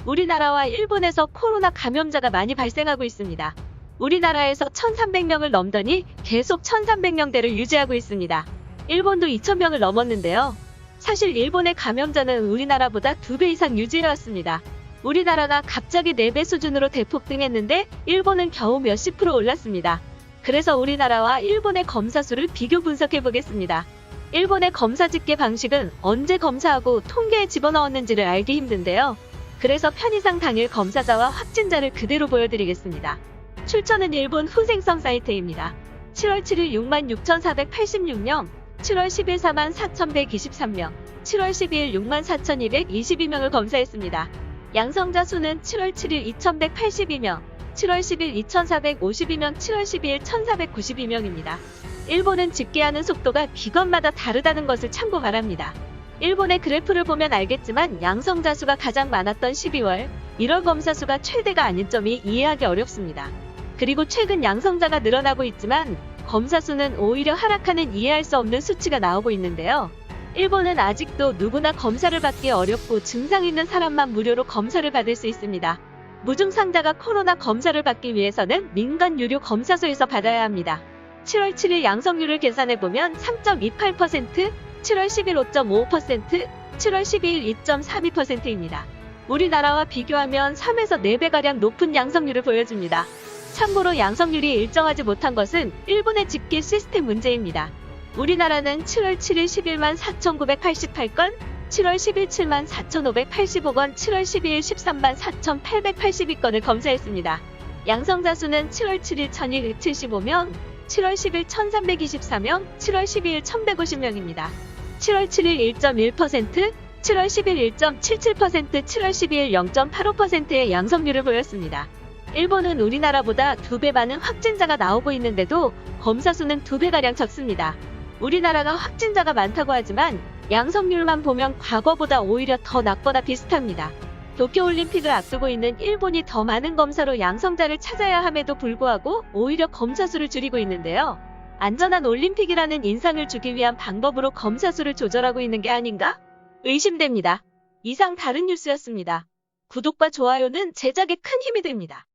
우리나라와 일본에서 코로나 감염자가 많이 발생하고 있습니다. 우리나라에서 1,300명을 넘더니 계속 1,300명대를 유지하고 있습니다. 일본도 2,000명을 넘었는데요. 사실 일본의 감염자는 우리나라보다 2배 이상 유지해왔습니다. 우리나라가 갑자기 4배 수준으로 대폭 등했는데 일본은 겨우 몇십 프로 올랐습니다. 그래서 우리나라와 일본의 검사 수를 비교 분석해 보겠습니다. 일본의 검사 집계 방식은 언제 검사하고 통계에 집어넣었는지를 알기 힘든데요. 그래서 편의상 당일 검사자와 확진자를 그대로 보여드리겠습니다. 출처는 일본 후생성 사이트입니다. 7월 7일 66,486명, 7월 10일 44,123명, 7월 12일 64,222명을 검사했습니다. 양성자 수는 7월 7일 2,182명, 7월 10일 2,452명, 7월 12일 1,492명입니다. 일본은 집계하는 속도가 기관마다 다르다는 것을 참고 바랍니다. 일본의 그래프를 보면 알겠지만 양성자 수가 가장 많았던 12월, 1월 검사 수가 최대가 아닌 점이 이해하기 어렵습니다. 그리고 최근 양성자가 늘어나고 있지만 검사 수는 오히려 하락하는 이해할 수 없는 수치가 나오고 있는데요. 일본은 아직도 누구나 검사를 받기 어렵고 증상 있는 사람만 무료로 검사를 받을 수 있습니다. 무증상자가 코로나 검사를 받기 위해서는 민간 유료 검사소에서 받아야 합니다. 7월 7일 양성률을 계산해보면 3.28%, 7월 10일 5.5%, 7월 12일 2.42%입니다. 우리나라와 비교하면 3에서 4배가량 높은 양성률을 보여줍니다. 참고로 양성률이 일정하지 못한 것은 일본의 집계 시스템 문제입니다. 우리나라는 7월 7일 11만 4,988건, 7월 10일 7만 4,585건, 7월 12일 13만 4,882건을 검사했습니다. 양성자 수는 7월 7일 1,275명, 7월 10일 1,324명, 7월 12일 1,150명입니다. 7월 7일 1.1%, 7월 10일 1.77%, 7월 12일 0.85%의 양성률을 보였습니다. 일본은 우리나라보다 2배 많은 확진자가 나오고 있는데도 검사 수는 2배가량 적습니다. 우리나라가 확진자가 많다고 하지만 양성률만 보면 과거보다 오히려 더 낮거나 비슷합니다. 도쿄올림픽을 앞두고 있는 일본이 더 많은 검사로 양성자를 찾아야 함에도 불구하고 오히려 검사 수를 줄이고 있는데요. 안전한 올림픽이라는 인상을 주기 위한 방법으로 검사 수를 조절하고 있는 게 아닌가? 의심됩니다. 이상 다른 뉴스였습니다. 구독과 좋아요는 제작에 큰 힘이 됩니다.